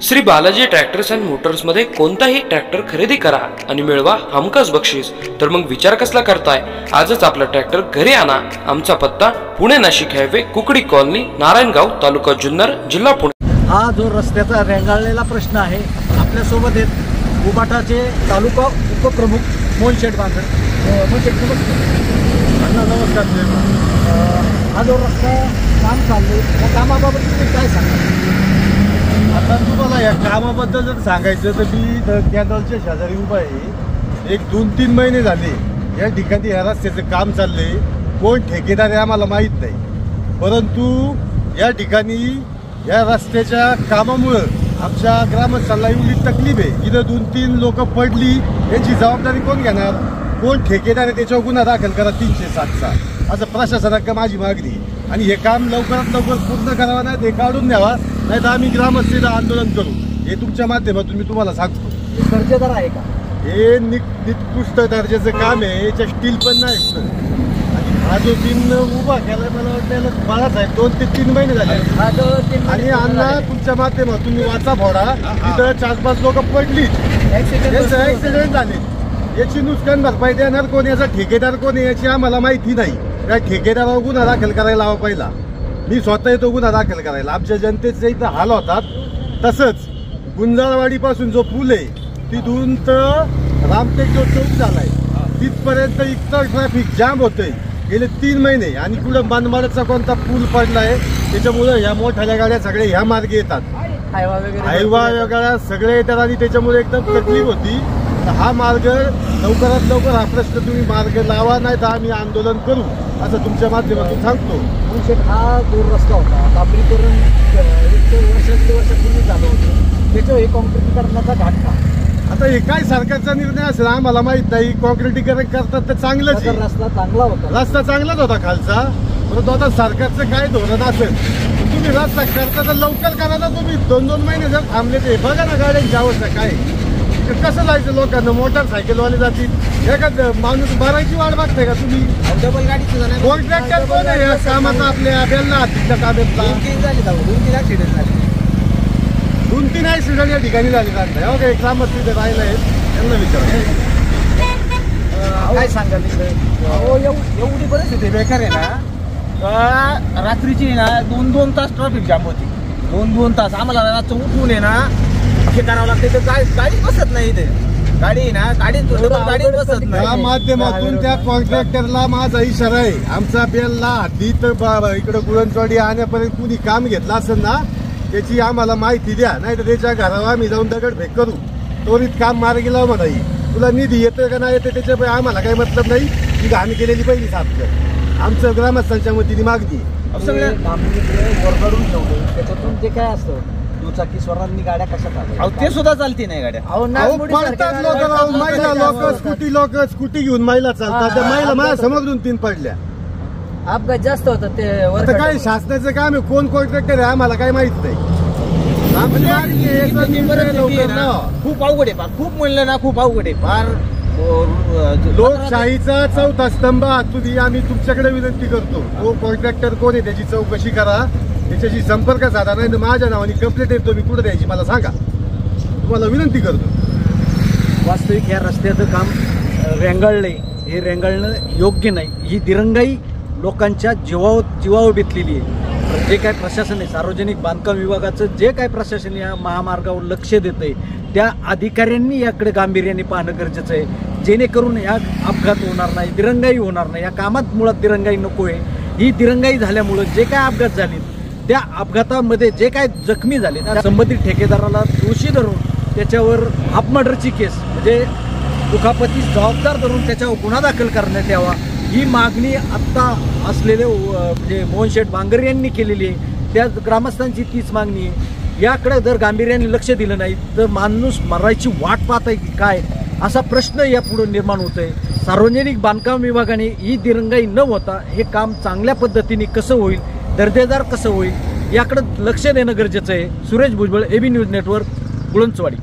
Shri Balaji tractors and Motors मध्ये कोणताही tractor खरेदी करा आणि मिळवा हमखास बक्षीस। तर मग विचार कसला करताय, आजच आपला ट्रॅक्टर घरी आणा। आमचा पत्ता पुणे नाशिक हायवे, कुकडी कॉलनी, नारायणगाव, तालुका जुन्नर, जिल्हा पुणे। हा जो रस्त्याचा रेंगाळलेला प्रश्न आहे, आपल्या सोबत आहेत उबाटाचे तालुका उपप्रमुख मोहनशेठ बांगर। मोहनशेठ नमस्कार। हा जो रस्ता काम चालले, त्या कामाबाबत तुम्ही काय सांगा? आता तुम्हाला या कामाबद्दल जर सांगायचं तर मी कॅनलच्या शेजारी उभा आहे। 1-2-3 महिने झाले या ठिकाणी या रस्त्याचं काम चालले। कोण ठेकेदार आहे आम्हाला माहीत नाही, परंतु या ठिकाणी या रस्त्याच्या कामामुळं आमच्या ग्रामस्थांना एवढी तकलीफ आहे। इथं 2-3 लोक पडली, याची जबाबदारी कोण घेणार? कोण ठेकेदार आहे त्याच्यावर गुन्हा दाखल करा 307चा, असं प्रशासनाकडे माझी मागणी। आणि हे काम लवकरात लवकर पूर्ण करावं, नाही ते काढून द्यावा, नाही तर आम्ही ग्रामस्थांचं आंदोलन करू। हे तुमच्या माध्यमातून मी तुम्हाला सांगतो। दर्जेदार आहे का हे? निकृष्ट दर्जाचं काम आहे, याच्या स्टील पण नाही। आणि हा जो दिन उभा केला, मला वाटतं बराच आहे, 2 ते 3 महिने झाले। आणि अण्णा तुमच्या माध्यमातून मी वाचा फोडा, तिथं 4-5 लोक पडली, ऍक्सिडेंट झाले। याची नुकसान भरपाई देणार कोण? याचा ठेकेदार कोण आहे याची आम्हाला माहिती नाही। त्या ठेकेदारावर गुन्हा दाखल करायला हवा पहिला। मी स्वतः येतो गुन्हा दाखल करायला। आमच्या जनतेचे इथं हाल होतात। तसंच गुंजाळवाडीपासून जो पूल आहे तिथून तर रामटेक जो चौक झालाय तिथपर्यंत इतकं ट्रॅफिक जाम होतंय गेले 3 महिने। आणि पुढे मनमाडचा कोणता पूल पडलाय, त्याच्यामुळे ह्या मोठ्या गाड्या सगळ्या ह्या मार्गे येतात, हायवा वगैरे सगळे येतात, आणि त्याच्यामुळे एकदम तकलीफ होती। हा मार्ग लवकरात लवकर हा प्रश्न तुम्ही मार्ग लावा, नाही तर आम्ही आंदोलन करू, असं तुमच्या माध्यमातून सांगतो। हा दूर रस्ता होता, डांबरीकरण 1-2 वर्षापूर्वी झालं होतं, त्याच्यावर हे कॉन्क्रिटीकरणाचा घाट का? आता हे काय सरकारचा निर्णय असेल आम्हाला माहित नाही। कॉन्क्रिटीकरण करतात तर चांगलंच आहे, रस्ता चांगला होता, रस्ता चांगलाच होता खालचा, परंतु आता सरकारचं काय धोरण असेल, तुम्ही रस्ता करता तर लवकर करा ना। तुम्ही 2-2 महिने जर थांबले ते बघा ना गाड्यांची अवस्था काय, कसं जायचं लोकांना? मोटरसायकलवाले जातील, एखाद माणूस भरायची वाट बघताय का तुम्ही? डबल गाडी कॉन्ट्रॅक्टर कोण आहे या कामाचा? आपल्या बेलला हातीच्या ताब्यातला 2-3 ऍक्सिडेंट या ठिकाणी झाले जात। एक ग्रामस्थ तिथे राहिलं आहे, त्यांना विचार काय सांगाल? एवढी परिस्थिती बेकार आहे ना, रात्रीची ना 2-2 तास ट्रॅफिक जाम होती। 2-2 तास आम्हाला रात्र उठून आहे ना हे करावं लागते, तर गाडी बसत नाही इथे। गाडी ना गाडी बसत नाही। या माध्यमातून त्या कॉन्ट्रॅक्टरला माझा इशारा आहे, आमचा बेलला हद्दीत इकडे गुळणचोडी आणण्यापर्यंत कुणी काम घेतला असेल ना त्याची आम्हाला माहिती द्या, नाही तर त्याच्या घरावर आम्ही जाऊन दगडफेक करू। त्वरित काम मार्गी लाव म्हणाई। तुला निधी येतोय का नाही येते त्याच्या आम्हाला काही मतलब नाही, ती घाण केलेली पहिली साफ कर। आमचं ग्रामस्थांच्या वतीने मागणी वरगडून ठेवलं, त्याच्यातून जे काय असतं दुचाकी स्वरांनी गाड्या कशा चालतात ते सुद्धा चालती नाही गाड्या। पडतात लोक, महिला लोक, स्कूटी घेऊन महिला चालतात, त्या महिला माझ्या समोर 2-3 पडल्या। अपघात जास्त होतात ते। आता काय शासनाचं काम आहे, कोण कॉन्ट्रॅक्टर आहे आम्हाला काय माहित नाही। खूप अवघड आहे, खूप म्हणलं ना खूप अवघड आहे फार। लोकशाहीचा 4था स्तंभ तुम्ही, आम्ही तुमच्याकडे विनंती करतो, तो कॉन्ट्रॅक्टर कोण आहे त्याची चौकशी करा, त्याच्याशी संपर्क साधा, नाही तर माझ्या नावाने कंप्लेंट येतो मी कुठे द्यायची मला सांगा, तुम्हाला विनंती करतो। वास्तविक या रस्त्याचं काम रेंगाळलंय, हे रेंगाळणं योग्य नाही। ही दिरंगाई लोकांच्या जीवावर बेतलेली आहे। जे काय प्रशासन आहे, सार्वजनिक बांधकाम विभागाचं जे काय प्रशासन या महामार्गावर लक्ष देत आहे, त्या अधिकाऱ्यांनी याकडे गांभीर्याने पाहणं गरजेचं आहे, जेणेकरून या अपघात होणार नाही, दिरंगाई होणार नाही। या कामात मुळात दिरंगाई नको आहे। ही दिरंगाई झाल्यामुळं जे काय अपघात झाले, त्या अपघातामध्ये जे काय जखमी झाले त्या संबंधित ठेकेदाराला दोषी धरून त्याच्यावर हाफ मर्डरची केस म्हणजे दुखापती जबाबदार धरून त्याच्यावर गुन्हा दाखल करण्यात यावा, ही मागणी आत्ता असलेले म्हणजे मोहनशेठ बांगर यांनी केलेली आहे। त्या ग्रामस्थांची तीच मागणी आहे। याकडे जर गांभीर्याने लक्ष दिलं नाही तर माणूस मरायची वाट पाहत आहे की काय, असा प्रश्न यापुढे निर्माण होतोय। सार्वजनिक बांधकाम विभागाने ही दिरंगाई न होता हे काम चांगल्या पद्धतीने कसं होईल, दर्जेदार कसं होईल, याकडे लक्ष देणं गरजेचं आहे। Suresh Bhujbal, AB news network, गुळणचवाडी।